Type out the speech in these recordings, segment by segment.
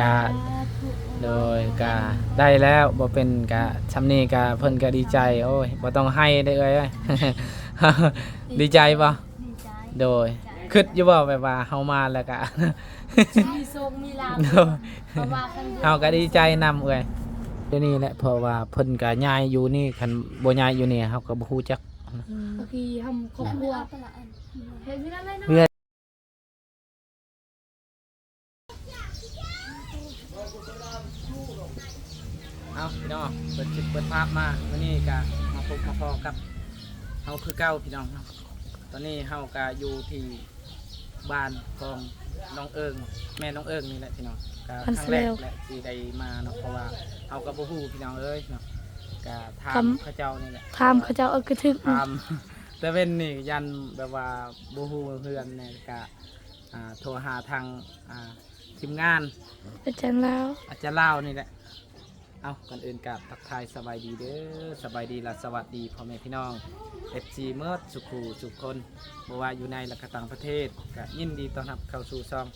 กะโดยกะได้แล้วบ่เป็นกะชำนี้กะเพิ่นก็ดีใจโอ้ยบ่ต้องให้ได้เอ้ย ดีใจบ่ดีใจโดยคิดอยู่บ่แบบว่าเฮามาแล้วกะ มีโชคมีลาภ โดย เพราะว่าครั้งเดียว เฮาก็ดีใจนำเอ้ยเดี๋ยวนี้แหละเพราะว่าเพิ่นก็ย้ายอยู่นี่คันบ่ย้ายอยู่นี่เฮาก็บ่ฮู้จัก บางทีทำครอบครัวเห็นไม่ได้เลยเนาะ เพื่อเอาพี่น้องเปิดคลิปเปิดภาพมาวันนี้ก็มาพบมาพอกับเฮาคือเก้าพี่น้องเนาะตอนนี้เฮาก็อยู่ที่บ้านของน้องเอิงแม่น้องเอิงนี่แหละพี่น้องก็ครั้งแรกแหละที่ได้มาเนาะเพราะว่าเฮาก็บ่ฮู้พี่น้องเอ้ยเนาะก็ถามเขาเจ้านี่แหละ ถามเขาเจ้าเอากระทึก ถาม แต่เป็นนี่ยันแบบว่าบ่ฮู้เพื่อนเนี่ยก็โทรหาทางทีมงาน อาจารย์แล้ว อาจจะเล่านี่แหละเอาก่อนอื่นกับทักทายสบายดีเด้อสบายดีและสวัสดีพ่อแม่พี่น้อง FC เมิร์ดสุขูสุขคนบ่ว่าอยู่ในและก็ต่างประเทศก็ยินดีต้อนรับเข้าสู่ช่อง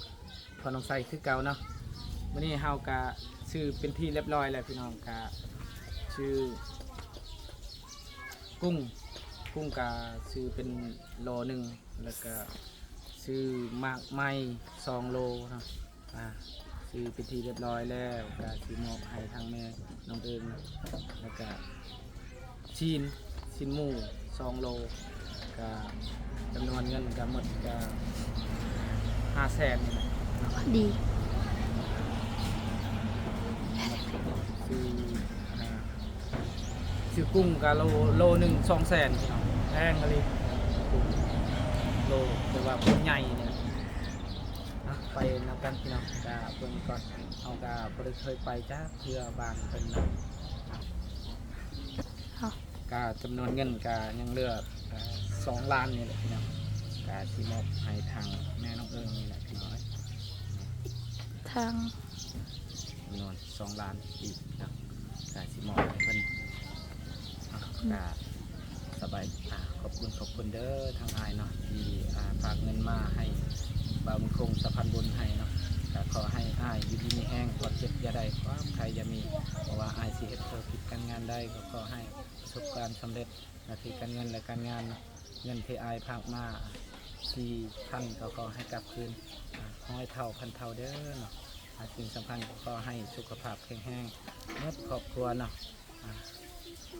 พอน้องไซคือเก่าเนาะวันนี้เฮาก็ชื่อเป็นที่เรียบร้อยแล้วพี่น้องก็ชื่อกุ้งกาซื้อเป็นโลหนึ่งแล้วก็ซื้อมากไม้2 โลเนาะซื้อเป็นที่เรียบร้อยแล้วก็ซื้อมอบให้ทางแม่น้องเอิญแล้วก็ชิ้นหมู2 โลก็จำนวนเงินก็หมดก็500,000นี่แหละเนาะ ดี ซื้อกุ้งกับโลหนึ่ง200,000พี่น้องแพงเลยกุ้งโลแต่ว่ากุ้งใหญ่เนี่ยไปนำกันพี่น้องกะเพิ่งก่อนเอากะบ่ได้เคยไปจ้าเพื่อบางเป็นนะกะจำนวนเงินกะยังเหลือ2 ล้านนี่แหละพี่น้องกะที่มอบให้ทางแม่น้องเอิงนี่แหละพี่น้อง ทาง จำนวน2 ล้านอีกนะกะที่มอบให้เพิ่นกะสบายขอบคุณเด้อทางอายเนาะที่ฝากเงินมาให้บ่าวมุคงสะพานบุญให้เนาะก็ขอให้อายอยู่ดีมีแห้งปลอดเจ็บอย่าได้ความใครอย่ามีเพราะว่าอายสิเฮ็ดธุรกิจการงานได้ก็ขอให้ประสบความสำเร็จหน้าที่การเงินและการงานเนาะเงินที่อายฝากมาที่ท่านก็ขอให้กลับคืน100 เท่าพันเท่าเด้อเนาะสิ่งสำคัญก็ขอให้สุขภาพแข็งแรงเมื่อครอบครัวเนาะ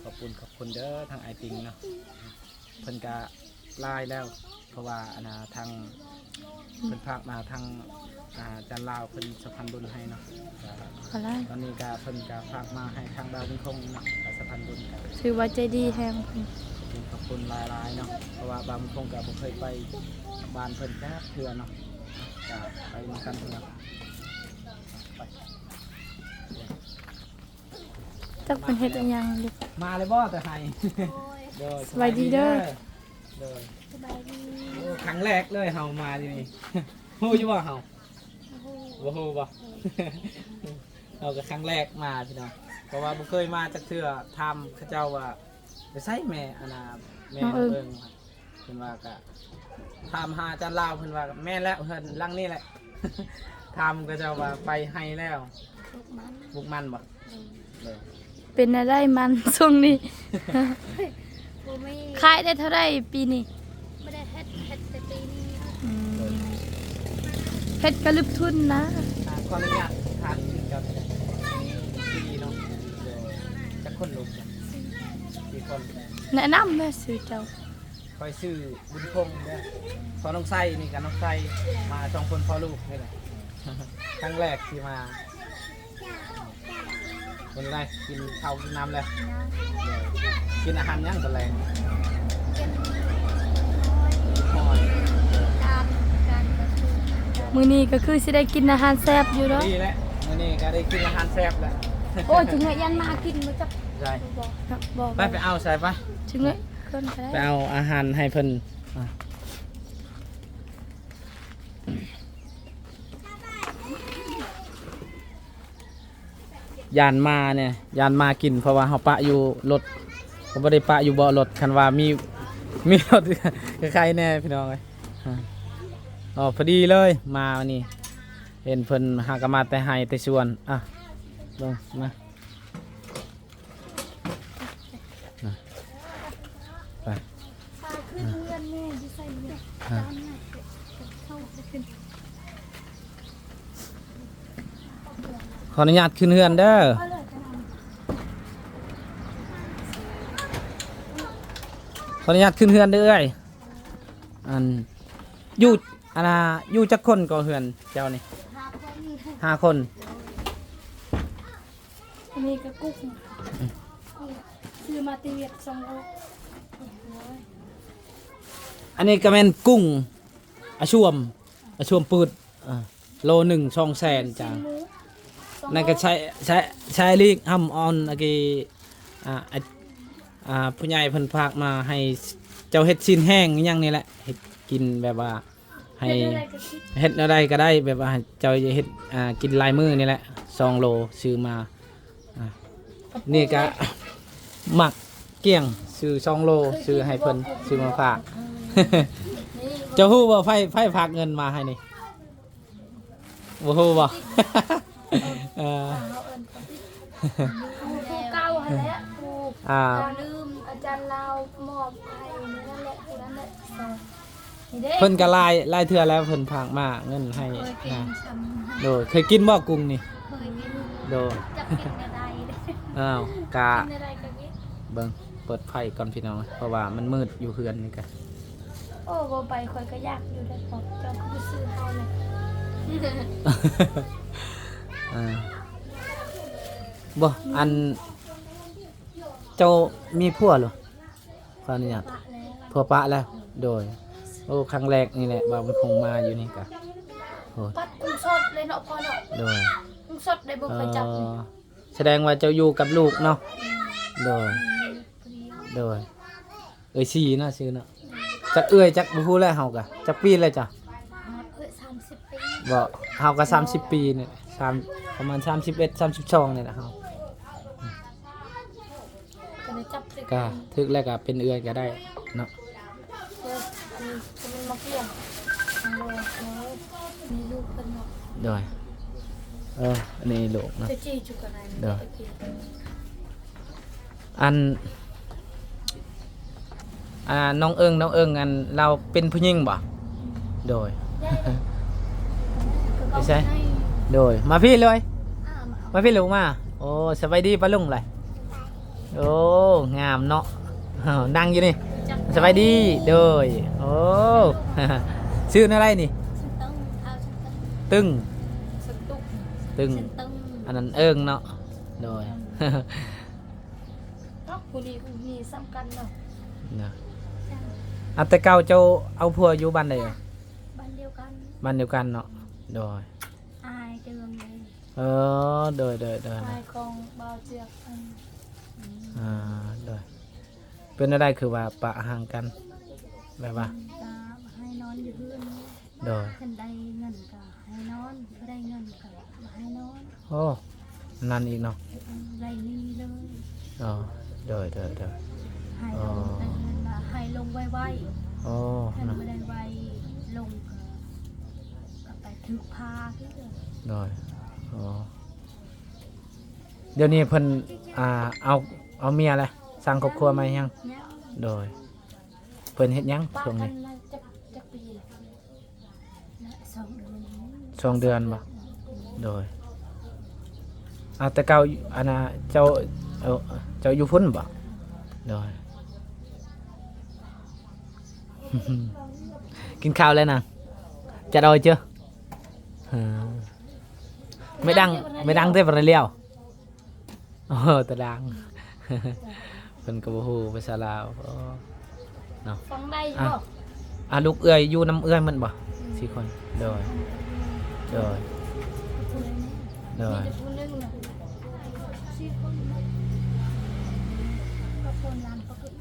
ขอบคุณเด้อทางไอติงเนาะเพิ่นกะไล่แล้วเพราะว่าทางเพิ่นฝากมาทางจันลาวเพิ่นสะพานบุญให้เนาะตอนนี้กะเพิ่นกะฝากมาให้ทางดาวมุคงเนาะสะพานบุญกัน ถือว่าใจดีแฮง ขอบคุณหลายๆเนาะเพราะว่าบางมุคงกะบ่เคยไปบ้านเพิ่นแค่เทื่อเนาะกะไปนำกันเนาะไป จักเป็นเฮ็ดอันยังลูก มาเลยบ่แต่ให้ สบายดีเด้อ โดย สบายดี ครั้งแรกเลยเฮามาที่นี่ ฮู้อยู่บ่เฮาบ่ฮู้บ่ เราก็ครั้งแรกมาพี่น้องเพราะว่าบ่เคยมาจักเทื่อทำเขาเจ้าว่าไปใส่แม่แม่เบิ่งเพิ่นว่าก็ถามหาอาจารย์ลาวเพิ่นว่าแม่แล้วเพิ่นลังนี่แหละ ทำก็เจ้าว่าไปให้แล้วบุกมันบ่เออ เป็นอะไรมันช่วงนี้ ขายได้เท่าไรปีนี้ ไม่ได้เฮ็ดแต่ปีนี้ เพชรกระลึบทุนนะ ขออนุญาตทานกินกับดีเนาะเดี๋ยวจะคนลงจ้ะกี่คน แนะนำแม่ซื้อเจ้า คอยซื้อบุญพงษ์เนี่ยพอน้องไส้นี่กับน้องไส้มา2 คนพ่อลูกนี่แหละ ครั้งแรกที่มาเป็นไรกินข้าวกินน้ำเลยกินอาหารย่างตะแรงหอย การก็คือ มื้อนี้ก็คือสิได้กินอาหารแซ่บอยู่เนาะ ดีแล้วมื้อนี้ก็ได้กินอาหารแซ่บแล้ว โอ้ยถึงไงยันมากินมาจัก ใช่ บอก ไปเอาใส่ไป ถึงไงเพิ่นก็ ไป ได้ เอาอาหารให้เพิ่นยานมาเนี่ยยานมากินเพราะว่าเขาปะอยู่รถเขาไม่ได้ปะอยู่เบาะรถคันว่ามีรถใครแน่พี่น้องเลยอ๋อพอดีเลยมาวันนี้ เห็นเพิ่นหากนมาแต่ไห้แต่สวนอ่ะเบิ่งมาน่ะไป พาขึ้นเรือนแม่ที่ใส่เรือนตามน่ะเข้าไปขึ้น ขออนุญาตขึ้นเฮือนเด้อ เอาเลยจะน ขออนุญาตขึ้นเฮือนเด้อเอ้ยอันอยู่อันน่ะอยู่จักคนก็เฮือนเจ้านี่ ำหาคน5 คน อันนี้ก็กุ๊กซื้อมาตีเวียด2โล อันนี้ก็แม่นกุ้งอาช่วมปืดโล1 2แสนจ้า หมู2 นั่นก็ใช้ลีกห้ำออนอะกีผู้ใหญ่เพิ่นพากมาให้เจ้าเฮ็ดชิ้นแห้งอหยังนี่แหละเฮ็ดกินแบบว่าให้ เฮ็ดอะไรก็คิด เฮ็ดอะไรก็ได้แบบว่าให้เจ้าเฮ็ดกินลายมือนี่แหละ2 โลซื้อมานี่ก็หมักเกี้ยงซื้อ2 โลซื้อให้เพิ่นซื้อมาฝาก นี่ เจ้าฮู้บ่ไฟฝากเงินมาให้นี่บ่ฮู้บ่ เอาเอิ้นผู้เก่าหั่นแหละผู้ เราลืมอาจารย์เรามอบให้นั่นแหละผู้นั้นแหละนี่เด้ เพิ่นก็ลายเทื่อแล้วเพิ่นพากมาเงินให้ เคยกิน นะ ซ้ำ โดยเคยกินบ่กุ้งนี่ เคยกิน โดย จะกินอะไรเด้ อ้าวกะ กินอะไรก็กิน เบิ่งเปิดไฟก่อนพี่น้องเพราะว่ามันมืดอยู่เฮือนนี่กะ โอ้บ่ไปข่อยก็อยากอยู่ได้พอเจ้าคือซื้อเฮาเลย อ่าบ่อันเจ้ามีผัวเหรอขออนุญาต ปะแล้ว ผัวปะแล้ว โดยโอ้ครั้งแรกนี่แหละบ่าวมันคงมาอยู่นี่กะโอ้ ปัดกุ้งสดเลยเนาะพอเนาะ โดย กุ้งสดได้บ่เคยจับเลย แสดงว่าเจ้าอยู่กับลูกเนาะโดยโดยสีเนาะชื่อเนาะจักจักบ่ฮู้แล้วเฮากะจักปีแล้วจ้ะ 30 ปี บ่เฮาก็30 ปีนี่ประมาณ31 32นี่แหละเฮา ก็ได้จับสิ ก็ถึกแล้วก็เป็นก็ได้เนาะ เอออันนี้จะเป็นมะเขือโอ้โหมีลูกเพิ่นเนาะ โดยอันนี้ลูกเนาะ จะจี้จุกอะไร เด้อ โอเค อันน้องเอิงอันเราเป็นผู้หญิงบ่โดย ไม่ใช่ โดยมาพี่เลย มาพี่ลูกมาโอ้สบายดีปะลุงเลยโอ้งามเนาะอ้าวนั่งอยู่นี่สบายดีโดยโอ้ ชื่ออะไรนี่ ตึ้งตึ้งสตุกเอาตึ้งตึ้ง ตึ้ง อันนั้นเอิงเนาะโดย เนาะผู้ดีผู้มีสำคัญเนาะ เนาะอันแต่เก่าเจ้าเอาผัวอยู่บ้านใดอะ บ้านเดียวกัน บ้านเดียวกันเนาะโดย อายเจิงเลย โดย ชายของบ่าวเจือกอัน โดยเป็นอะไรคือว่าปะห่างกันแบบว่า ตาให้นอนอยู่เพื่อน โดย คันได้เงินก็ให้นอนบ่ได้เงินก็ให้นอน โอ้นั่นอีกเนาะ ไรนี่เลย อ๋อโดย ให้ลงได้เงินละให้ลงไว โอ้ ๆถ้า เนาะ ไม่ได้ไวลงก็ไปถึกพาที่เด้อ โดยอ๋อเดี๋ยวนี้เพิ่นเอาเมียอะไรสร้างครอบครัวมายัง เนี่ย โดยเพิ่นเฮ็ดหยัง ปะ ช่วง กั นี้ นละจักปีเลย และ2 เดือน 2 เดือนบ่โดยแต่เก่าอันน่ะเจ้าอยู่พุ่นบ่โดย กินข้าวแล้วนะจะđòi chưa mới đăng thế vào liều ta đang เพิ่นก็บ่ฮู้ภาษาลาวเนาะ ฟังได้อยู่บ่ ลูกเอื้อยอยู่น้ำเอื้อยมันบ่4 คนโดย มีแต่ผู้หนึงน่ะ 4 คนก็คนลานก็คือ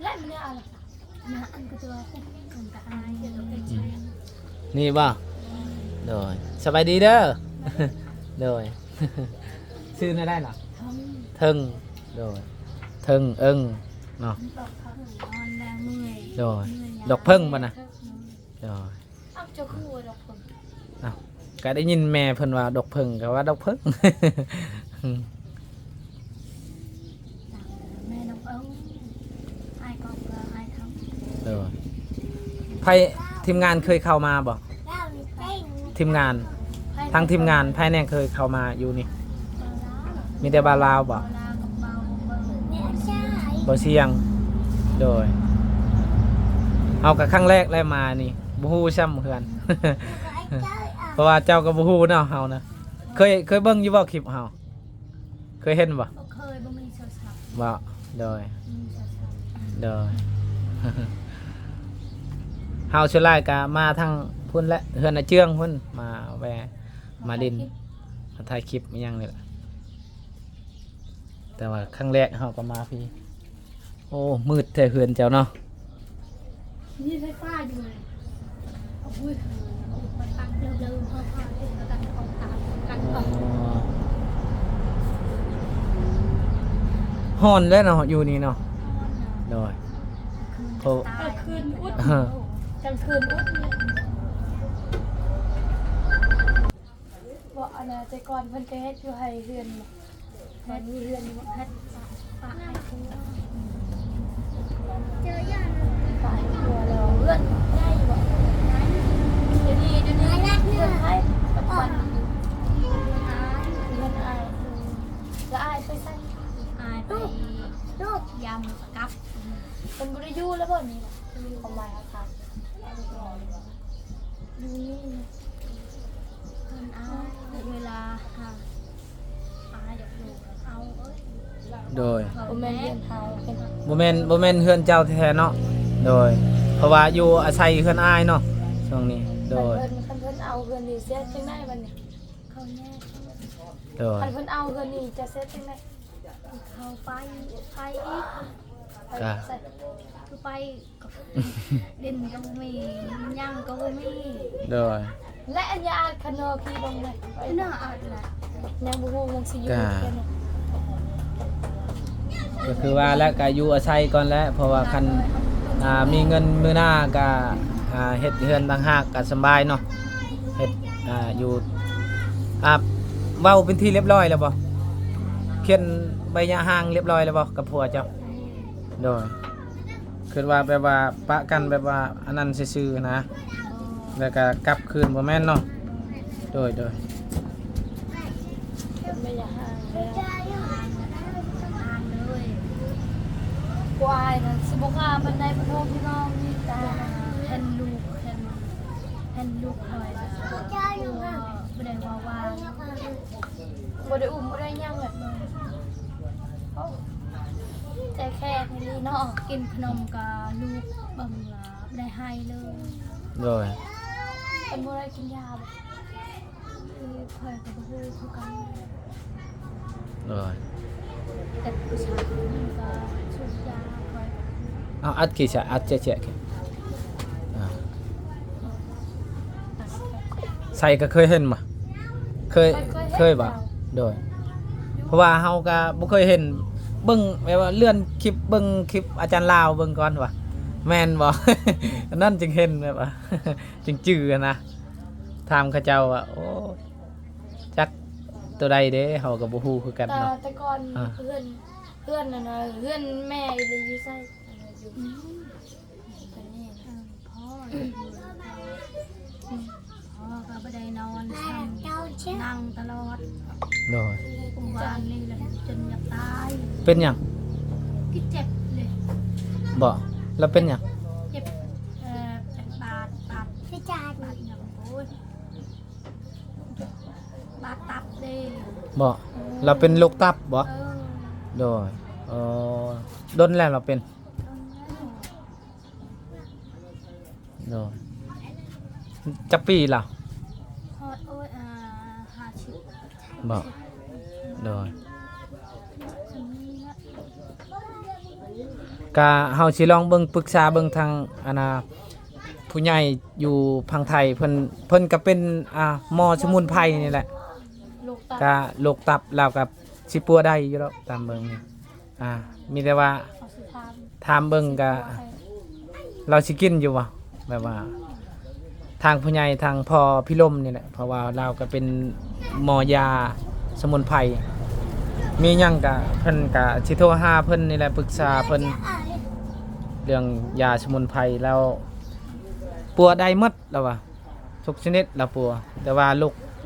และมันเนี่ยอะไร นะอันก็ตัวมันก็อายเฮ็ดเอาไปใช้ นี่บ่โดยสบายดีเด้อ โดย ชื่อน่าได้หรอ ทั้ง เทิงโดยเทิงเอิงเนาะ ดอกเขานอนแล้วเมื่อย โดยดอกเพิ่งบ่นะโดย เอ้าเจ้าคือว่าดอกผล อ่ะ ก็ได้ยินแม่เพิ่นว่าดอกเพิ่งก็ว่าดอกเพิ่ง แม่น้องเอิ้งไอ้ก็ไอ้ทำ เออไผทีมงานเคยเข้ามาบ่ทีมงานทางทีมงานไผแน่เคยเข้ามาอยู่นี่มีแต่บาวลาวบ่บ่เสียงโดยเอากับครั้งแรกแล้วมานี่บ่ฮู้ซ้ำเพื่อน เพราะว่าเจ้าก็บ่ฮู้เนาะเฮานะเคยเบิ่งอยู่บ่คลิปเฮาเคยเห็นบ่ เคยบ่มีโทรศัพท์ บ่โดย มีโทรศัพท์ โดย เฮาชุไลก็มาทางพุ่นและเฮือนอาเจืองพุ่นมาแวะมาดินมาถ่ายคลิปอิหยังนี่แหละแต่ว่าครั้งแรกเฮาก็มาพี่โอ้มืดแท้เฮือนเจ้าเนาะ นี่ไฟฟ้าอยู่เลยเอาอุ้ยเอาไปตั้งเร็วๆพอๆให้กันของตามกันออก ฮ้อนแล้วเนาะอยู่นี่เนาะโดย ตายคืนอุด กลางคืนอุดเนี่ยบ่อันน่ะแต่ก่อนเพิ่นก็เฮ็ดอยู่ให้เฮือนบ่ตอนนี้เฮือนบ่ เพชรปากไอ้คู่ ตายตัวแล้วเฮือนง่ายอยู่บ่เดี๋ยวนี้เฮือนให้ปัจจุบันเฮือนอายแล้วอายไปใส่ อายไปยำกับ เพิ่นบ่ได้อยู่แล้วบ่นี่น่ะของหมายอาคารอยู่นี่ คนอายเวลาหาอายอยากอยู่เอาเอ้ย โดย บ่แม่นเฮือนเฮาเป็น บ่แม่นเฮือนเจ้าแท้ๆเนาะโดย เพราะว่าอยู่อาศัยเฮือนอายเนาะช่วงนี้โดย คันเพิ่นเอาเฮือนนี่เสียจังได๋บัดนี้ เขาแน่ โดย คันเพิ่นเอาเฮือนนี่จะเสียจังได๋ เขาไปอีก ไปใส่ คือไปกับดินก็บ่มีย่างก็บ่มี โดย และอันยาคันโนพี่ลงเลย น่าอาดแหละ ยังบ่ฮู้มันสิอยู่ กะ แค่นั้น ก็คือว่าแล้วก็อยู่อาศัยก่อนแล้วเพราะว่าคันมีเงินมื้อหน้าก็เฮ็ดเฮือนต่างหากก็สำบายเนาะเฮ็ดอยู่เว้าเป็นที่เรียบร้อยแล้วบ่เขียนใบหญ้าห้างเรียบร้อยแล้วบ่กับผัวเจ้าโดยคือว่าแบบว่าปะกันแบบว่าอันนั้นซื่อๆนะแล้วก็กลับคืนบ่แม่นเนาะโดย ไม่อยากห่างแล้ว ทางเลย กวายนะสิบ่กล้าปานใดพี่น้องนี่ตา เห็นลูกคอยนะบ่ได้ว่าวาง บ่ได้อุ้มบ่ได้หยังแบบนั้นโอ้ใจแค่นี่เนาะ กินขนมกับลูกบังลาบ่ได้ให้เลย โดย เพิ่นบ่ได้กินยาบ่ คือคอยกับบ่ฮู้คือกัน โดย แต่ผู้ชายมันก็ชุบยาคอย เอาอัดกี่ซะอัดเจ๊ๆใส่ก็เคยเห็นมาเคยบ่โดย เพราะว่าเฮาก็บ่เคยเห็นเบิ่งแบบว่าเลื่อนคลิปเบิ่งคลิปอาจารย์ลาวเบิ่งก่อนว่าแม่นบ่ อันนั้นจึงเห็นแบบว่า จึงจื้อนะถามเขาเจ้าว่าโอ้จักตัวใดเด้เฮาก็บ่ฮู้คือกันเนาะ แต่ก่อนเพื่อนน่ะนะเพื่อนแม่เลยอยู่ไสอยู่ตอนนี้ พ่อก็บ่ได้นอนนั่งตลอด โดย วานนี่แหละจนอยากตาย เป็นหยัง คิดเจ็บเลย บ่แล้วเป็นหยัง เจ็บเป็นบาดพี่จานบาดอย่างโอ้ยบาดตับเลย บ่เราเป็นโรคตับบ่ เออ โดยดนแล้วเราเป็น โดยจักปีล่ะ ฮอดโอ้ยหาชิบ บ่โดยก็เฮาสิลองเบิ่งปรึกษาเบิ่งทางผู้ใหญ่อยู่พังไทยเพิ่นก็เป็นหมอสมุนไพรนี่แหละ ลูกตา ก็โรคตับแล้วก็สิปัวได้อยู่แล้วตามเบิ่งนี่มีแต่ว่า เขาสิถาม ถามเบิ่งก็เราสิกินอยู่บ่แบบว่า ทางผู้ใหญ่ทางพ่อพี่ลมนี่แหละเพราะว่าเราก็เป็นหมอยาสมุนไพรมีหยังก็เพิ่นก็สิโทรหาเพิ่นนี่แหละปรึกษาเพิ่นเรื่องยาสมุนไพรแล้วปัวได้หมดแล้วว่าทุกชนิดแล้วปัวแต่ว่า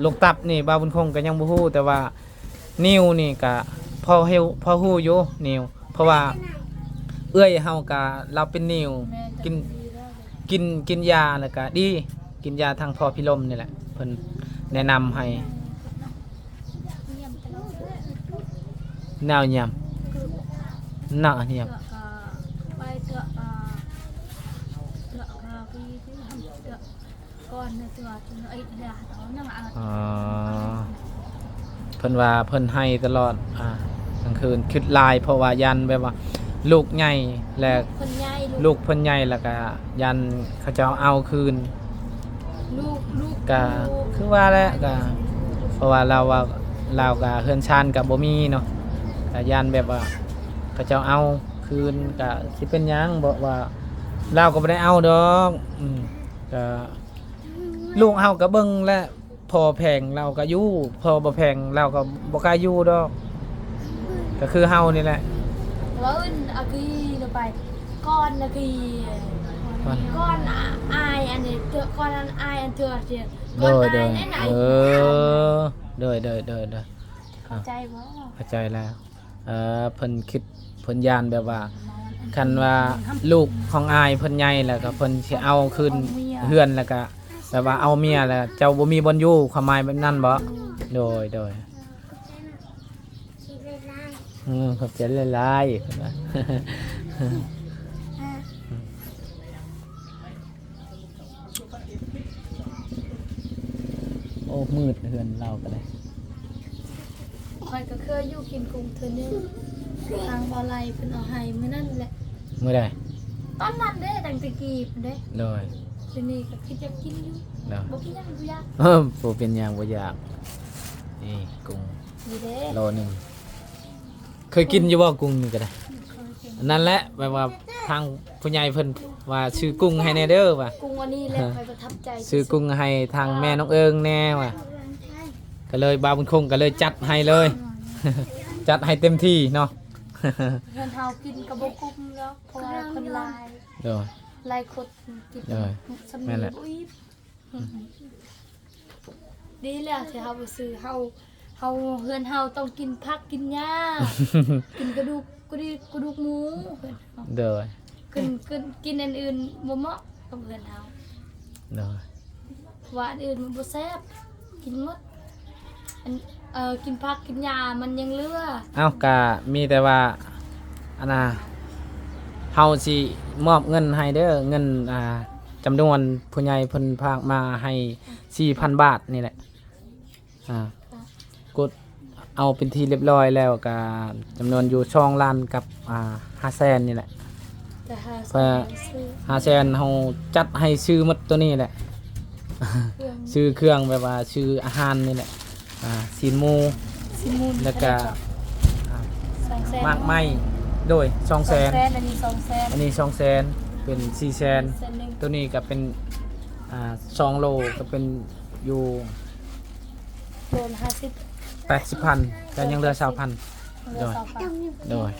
ลูกตับนี่บาบุญคงก็ยังบ่ฮู้แต่ว่านิ้วนี่ก็พอฮู้อยู่นิ้วเพราะว่าเอื้อยเฮาก็เราเป็นนิ้ว แม่ กิน ดีแล้วเลย กินยาแล้วก็ดีกินยาทางพ่อพี่ลมนี่แหละเพิ่นแนะนำให้ เยี่ยมตลอดเลย แนวยามหน้าเนียม เสือกไปเสือกพี่ที่ทำเสือกก่อนเสือกไอ้เดี๋ยวเขานั่งเอา อ๋อเพิ่นว่าเพิ่นให้ตลอดกลางคืนคิดลายเพราะว่ายันแบบว่า ลูกใหญ่และ คนใหญ่ ลูกเพิ่นใหญ่แล้วก็ยันเขาจะเอาคืน ลูก ก็คือว่าแหละก็เพราะว่าเราก็เฮือนชานกับบ่มีเนาะก็ยันแบบว่าเขาจะเอาคืนก็สิเป็นหยังบอกว่าเราก็บ่ได้เอาดอกก็ลูกเฮาก็เบิ่งและพอแพงเราก็อยู่พอบ่แพงเราก็บ่กล้าอยู่ดอกก็คือเฮานี่แหละ ว่าอื่นอากีเราไปก้อนอากีก้อนอายอันนี้เถื่อก้อนอายอันเถื่อเถื่อ โด ก้อน ยโด อาย ย แน่ไหน โดยเข้าใจบ่ เข้าใจแล้วเพิ่นคิดเพิ่นยานแบบว่าคันว่าลูกของอายเพิ่นใหญ่แล้วก็เพิ่นสิเอาคืนเฮือนแล้วก็แบบว่าเอาเมียแล้วเจ้าบ่มีบ่อนอยู่ความหมายแบบนั้นบ่โดยขอบใจหลายๆเพิ่นว่า โอ้มืดเฮือนเราก็ได้ คอยก็เคยอยู่กินกุ้งเธอนึงทางบอไลเพิ่นเอาให้มื้อนั่นแหละ มื้อใด ตอนนั้นเด้ตั้งแต่กี้เด้ โดย ทีนี้ก็คิดจะกินอยู่ โดย บ่กินยังบ่อยาก บ่เป็นหยังบ่อยากนี่กุ้ง นี่เด้ โลนึงเคยกินอยู่บ่กุ้งนี่ก็ได้นั่นแหละแบบว่าทางผู้ใหญ่เพิ่นว่าซื้อกุ้งให้แน่เด้อว่า กุ้งอันนี้แหละคอยประทับใจ ซื้อกุ้งให้ทางแม่น้องเอิงแน่ว่ะก็เลยบาวบุญคงก็เลยจัดให้เลย จัดให้เต็มที่เนาะ เพิ่นเฮากินก็บ่กุ้มแล้วเพราะว่าคนหลาย เด้อ หลายคนกิน ได้ สำ แม่ นี นแหละ อุ้ยดีแล้วที่เฮาไปซื้อเฮาเฮือนเฮาต้องกินผักกินหญ้า กินกระดูกหมูเพิ่นเอา เด้อ กินอันอื่นบ่เหมาะกับเฮือนเฮา เด้อ ว่าอันอื่นมันบ่แซ่บกินหมดอันกินผักกินหญ้ามันยังเหลือ เอ้าก็มีแต่ว่าอันน่ะเฮาสิมอบเงินให้เด้อเงินจำนวนผู้ใหญ่เพิ่นพากมาให้ 4,000 บาทนี่แหละกดเอาเป็นที่เรียบร้อยแล้วก็จำนวนอยู่2ล้านกับ500,000นี่แหละ แต่หา เพื่อ ซื้อ 500,000เฮาจัดให้ซื้อหมดตัวนี้แหละ เครื่อง ซื้อเครื่องแบบว่าซื้ออาหารนี่แหละซีนหมู ซิมูน แล้วก็ 200,000 มากไม้โดย200,000 200,000อันนี้200,000 อันนี้200,000เป็น400,000ตัวนี้ก็เป็น2โลก็เป็นอยู่ โลละ50 80,000แต่ยังเหลือ20,000 เหลือ2,000 โดย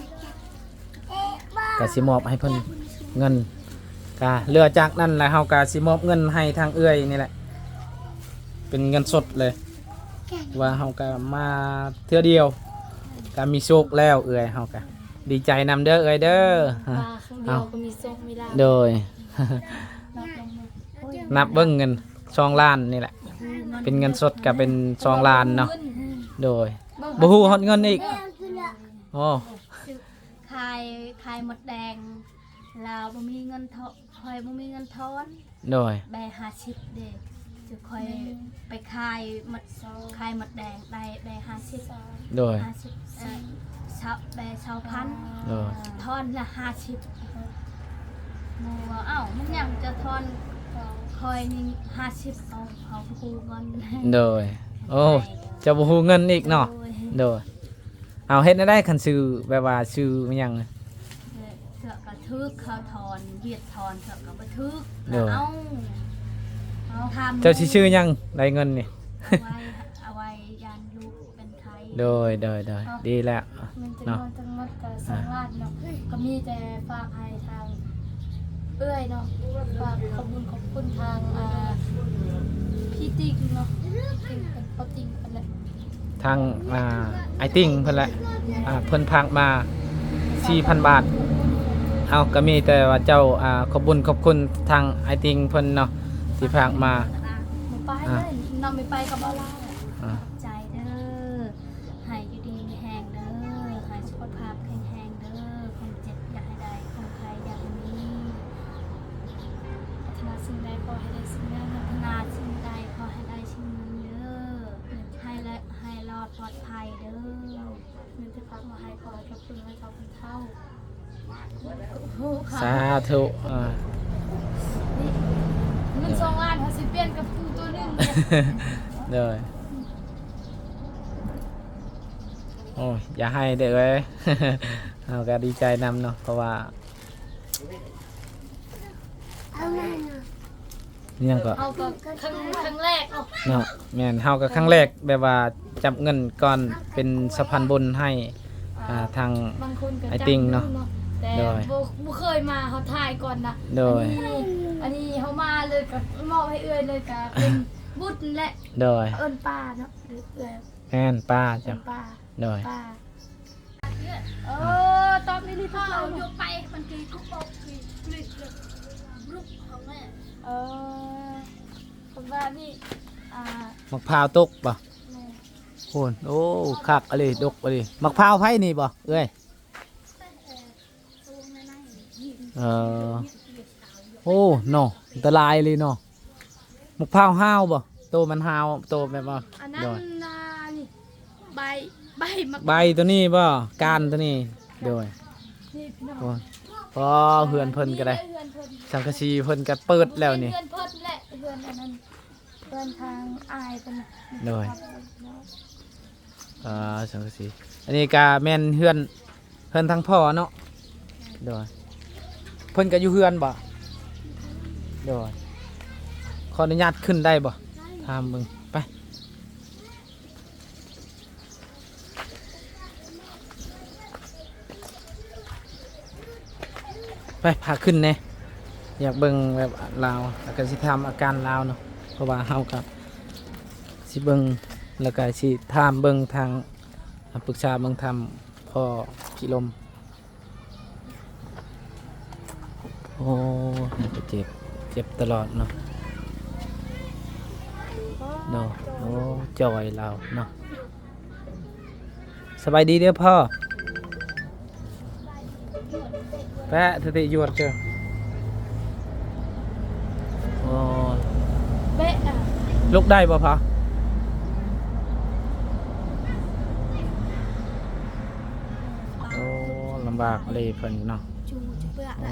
ก็สิมอบให้เพิ่นเงินก็เหลือจากนั้นแล้วเฮาก็สิมอบเงินให้ทางเอื้อยนี่แหละเป็นเงินสดเลย ว่าเฮาก็มาเทื่อเดียวก็มีโชคแล้วเอื้อยเฮาก็ดีใจนำเด้อเอื้อยเด้อ มาครั้งเดียวก็มีโชคมีลาภ โดย นับลงมาโอ้ย นับเบิ่งเงิน2ล้านนี่แหละ เป็นเงินสดก็เป็น2ล้านเนาะโดยบ่ฮู้ฮอดเงินอีกโอ้ ขายหมดแดงลาวบ่มีเงินทอนคอยบ่มีเงินทอน โดย แบ50เด้จะคอยไปขายหมดแดงได้50 โดย ชาวแบชาวพัน โดย ทอนละ50หมู่ว่าเอ้ามันยังจะทอนคอยนี่50เอาครูเงิน โดยโอ้จะบ่ฮู้เงินอีกเนาะโดยเอาเฮ็ดได้คันซื้อแบบว่าซื้ออิหยัง เสือกกระทึกเขาทอนเวียดทอนเสือกกระทึก เด้อ เอา เอาทำ เจ้าสิชื่อหยังได้เงินนี่ เอาไว้ยันลูกเป็นไทย โดยดีแล้ว มันจะน เนาะ อนทั้งหมดก็2 ล้านเนาะก็มีแต่ฝากให้ทางเอื้อยเนาะฝากขอบคุณทางพี่ติ๊กเนาะติ๊กเป็นพ่อติ๊กเป็นแหละ ทางไอติงเพิ่นแหละเพิ่นพากมา 4,000 บาทเฮาก็มีแต่ว่าเจ้าขอบคุณทางไอติงเพิ่นเนาะที่พากมา บ่ไปเลยน้องไม่ไปกับบ่ลา อ่า ใจเด้อให้อยู่ดีมีแหงเด้อให้สุขภาพแข็งแรงเด้อคนเจ็บอย่าให้ได้คนไข้อย่าให้มีพัฒนาสิ่งใดขอให้ได้สิ่งนั้นพัฒนาสิ่งใดขอให้ได้สิ่งนั้นเด้อให้รอดปลอดภัยเด้อเงินที่ฝากมาให้ขอให้ขอบคุณให้ขอบคุณเท่าโอ้ค่ะ สาธุนี่เงิน2 ล้านเขาสิเปลี่ยนกับตัวนึง เด้อโอ้ยอย่าให้เด้อเอ้ย เฮาก็ดีใจนำเนาะเพราะว่ายังก็ เอาก็ครั้งแรกเอา เนาะแม่นเฮาก็ครั้งแรกแบบว่าจับเงินก่อนเป็นสะพานบุญให้ทาง บางคนก็ ไอ้ติ่งเนาะ แต่ โดย บ่เคยมาเขาถ่ายก่อนนะ โดย อันนี้เขามาเลยกับมอบให้เอื้อยเลยกับเป็นบุญและ โดย เอิ้นป้าเนาะหรือเอื้อย แม่นป้า เอิ้ จ้ะ นป้า โดย ป้าตอบนี่พ่อเอายกไปมันคือคุกบอกคือกลิดเลยลูกของแม่คนว่านี่มะพร้าวตกบ่ แม่ โอ้โอ้คักอะไรดกอะไรมะพร้าวไผ่นี่บ่เอ้ยเออโอ้เนาะอันตรายเลยเนาะมะพร้าวห้าวบ่โตมันห้าวโตแบบว่า อันนั้น โดย นี่ใบมะ ใบตัวนี้บ่ก้านตัวนี้โดย นี่พี่น้อง โอ้พอเฮือนเพิ่นก็ได้ เฮือนเพิ่น สังกะสีเพิ่นก็เปิดแล้วนี่ เฮือนเพิ่นและเฮือนอันนั้นเฮือนทางอายเพิ่นน่ะ โดย สังกะสีอันนี้ก็แม่นเฮือนทั้งพ่อเนาะโดยเพิ่นก็อยู่เฮือนบ่โดยขออนุญาตขึ้นได้บ่ถามมึงไปพาขึ้นแน่อยากเบิ่งแบบลาวแล้วก็สิถามอาการลาวเนาะเพราะว่าเฮาก็สิเบิ่งแล้วก็สิถามเบิ่งทางปรึกษาเบิ่งทำพ่อพี่ลมโอ้เจ็บตลอดเนาะเนาะโอ้จอยเราเนาะสบายดีเด้อพ่อแปะทติยวดเจ้าโอ้ เบะอ่ะ ลุกได้ป่ะพ่อโอ้ลำบากเลยเพิ่นเนาะ จูจะเปื่ออะไร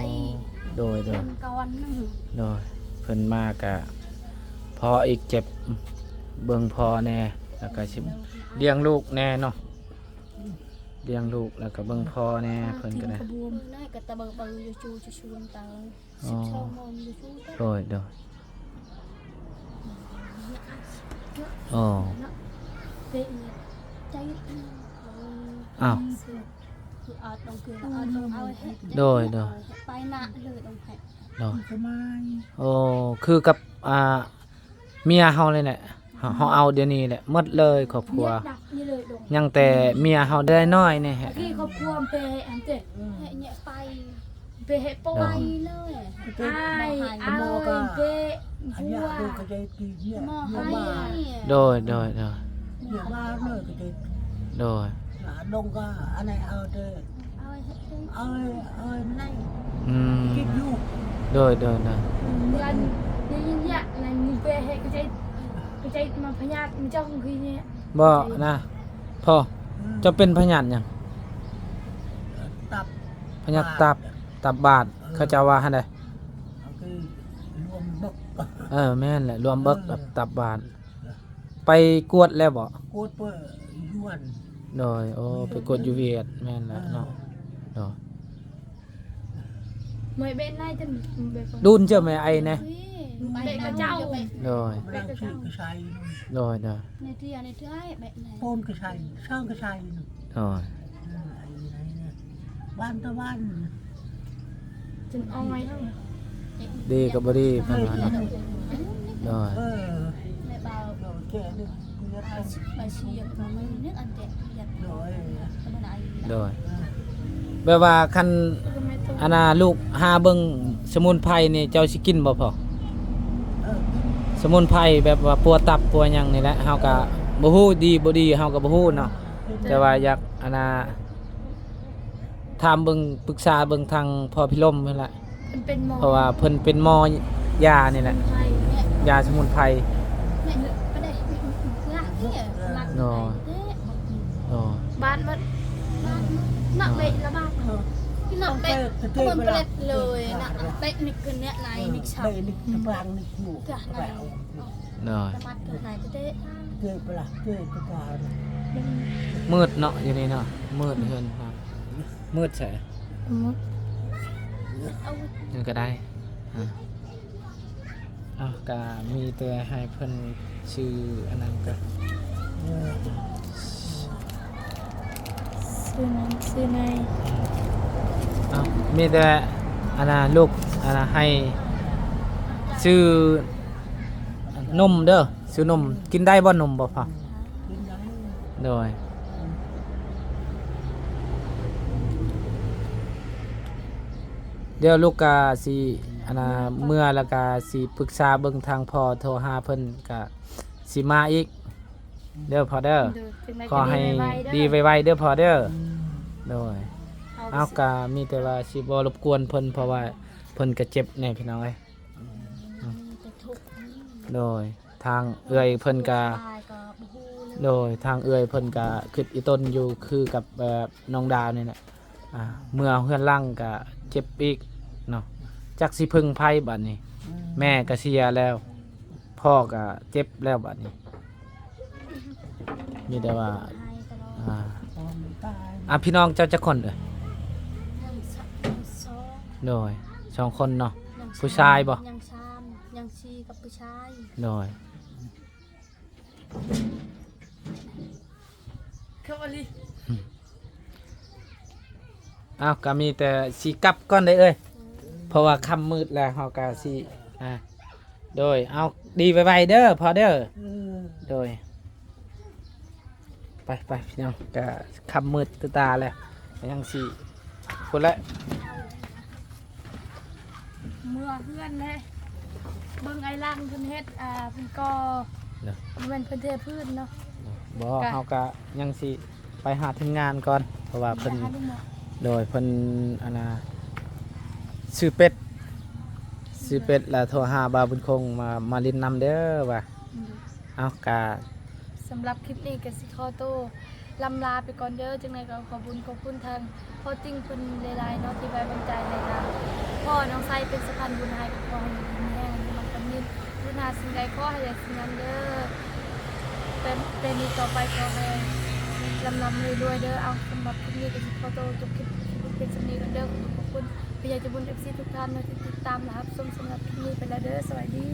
โดย เพิ่นก่อนนึง โดยเพิ่นมากะพออีกเจ็บเบิ่งพอแน่แล้วก็สิเลี้ยงลูกแน่เนาะเลี้ยงลูกแล้วก็เบิ่งพอแน่เพิ่นก็ได้ กระบวมน้อยก็ตะเบิกอยู่จูจะชวนตัง อ๋อ 12 โมงอยู่จู โดยอ๋อ เบะใจ อ้าว คืออาตรงคืออาตรงเอาให้ โดย ไปนะเลยตรงให้ โดยโอ้คือกับเมียเฮาเลยแหละเฮาเอาเดี๋ยวนี้แหละหมดเลยครอบครัว ดักนี่เลยดง ยังแต่เมียเฮาได้น้อยนี่ฮะ ที่ครอบครัวเปอันเจ็ให้เนี่ยไปเปให้ปล่อยเลยไอ้เอาเปหัวหมอให้ โดย เดี๋ยวมาเลยก็จะ โดย ดงก็อันไหนเอาเด้อ เอาให้ เอาไหน อืม กินอยู่ โดย ยันเนี่ยนั่นเปให้ก็ใจมาพยาธิมันเจ้าของคือเนี่ย บ่นะพ่อจะเป็นพยานหยัง ตับ พยานตับบาดเขาเจะว่าหั่นใด คือรวมบก แม่นแหละรวมเบิกกับตับบาดไปกวดแล้วบ่ โคตรเปื่อยยวน โดยโอ้ไปกวดอยู่เวียดแม่นแหละเนาะโดย mới bên này thì ดูนเจ้าแม่ไอ้แน่ Ui, เบะกระเจ้า โดย เราชื่อกระชัย โดยโดย ในเที่ยในเที่ยเบะไหน โปนกระชัยช่างกระชัย โดย บ้านตะวัน จนเอาไง ดีกับบดีมันว่าเนาะโดย แม่เบา โดยแก่ด้วย ใบเชียร์มาไม่นึกอันเด็ดอยาก โดย ทำอะไร โดยแบบว่าคันอาณาลูกหาเบิ่งสมุนไพรนี่เจ้าสิกินบ่พอสมุนไพรแบบว่าปัวตับปัวหยังนี่แหละเฮาก็บ่ฮู้ดีบ่ดีเฮาก็บ่ฮู้เนาะแต่ว่าอยากอาณาถามเบิ่งปรึกษาเบิ่งทางพ่อพิรมนั่นแหละ มันเป็นหมอ เพราะว่าเพิ่นเป็นหมอยานี่แหละ ไทยเนี่ย ยาสมุนไพร เนี่ยไม่ได้ลากเนี่ยลากไหนเนี่ย โอ้ บ้านมันหนักเบะละบ้านหนักเบะมันเปล็ดเลยหนักเบะนี่คือเนี่ยไหนนี่ฉ่ำ ไปนี่ตะบางนี่หมู จ้ะไหน น้อย สมัดตัวไหนจะได้ เกิดปลาเกิดตะการ มืดเนาะอยู่นี่เนาะมืดเฮือนครับมืดใช่ เอา ยังก็ได้อ้าวก็มีแต่ให้เพิ่นชื่ออันนั้นก็ ซื้อใน อ้าวมีแต่อันน่ะลูกอันน่ะให้ชื่อนมเด้อชื่อนมกินได้บ่นมบ่พอ กินได้ โดยเดี๋ยวลูกกาสิอันน่ะเมื่อแล้วก็สิปรึกษาเบิ่งทางพ่อโทรหาเพิ่นก็สิมาอีกเด้อพอเด้อขอให้ดีไวๆเด้อพอเด้อโดยเอาก็มีแต่ว่าสิบ่รบกวนเพิ่นเพราะว่าเพิ่นก็เจ็บแน่พี่น้องเอ้ยโดยทางเอื้อยเพิ่นก็โดยทางเอื้อยเพิ่นก็คิดอีต้นอยู่คือกับน้องดาวนี่แหละเมื่อเฮือนล่างก็เจ็บอีกเนาะจักสิพึ่งไผบัดนี้ แม่ก็เสียแล้ว พ่อก็เจ็บแล้วบัดนี้มีแต่ว่าพี่น้องเจ้าจะคนเด้อโดย2 คนเนาะผู้ชายบ่ ยังชามยังชีกับผู้ชาย โดย เข้ามาลิ อ้าวก็มีแต่สิกลับก่อนได้เอ้ยเพราะว่าค่ำมืดแล้วเฮาก็สิโดยเอาดีไวๆเด้อพอเด้อโดยไปพี่น้องก็ค่ำมืดตาแล้วยังสิพุ่นละ เมื่อเพื่อนเลยเบิ่งไอ้ล่างเพิ่นเฮ็ดเพิ่นก็มันเพิ่นเทพื้นเนาะ บ่เฮาก็ยังสิไปหาทีมงานก่อนเพราะว่าเพิ่นโดยเพิ่นอันน่ะซื้อเป็ดแล้วโทรหาบาวบุญคงมาลินนำเด้อว่าเอากะ สำหรับคลิปนี้ก็สิขอโตลำลาไปก่อนเด้อจังไดก็ขอบคุณทางพ่อติ้งเพิ่นหลายๆเนาะที่ไว้วางใจในทางพ่อน้องไซเป็นสะพานบุญให้กับพ่อให้อยู่ดีแห้งมันก็มีพุทธาสิ่งใดขอให้ได้สิ่งนั้นเด้อเป็นนี้ต่อไปขอให้ลำรวยๆเด้อเอาสำหรับคลิปนี้ก็สิขอโตจบคลิปเป็นสำนีกันเด้อขอบคุณพี่อยากจะบุญ FC ทุกท่านที่ติดตามนะครับสำหรับคลิปนี้ไปแล้วเด้อสวัสดี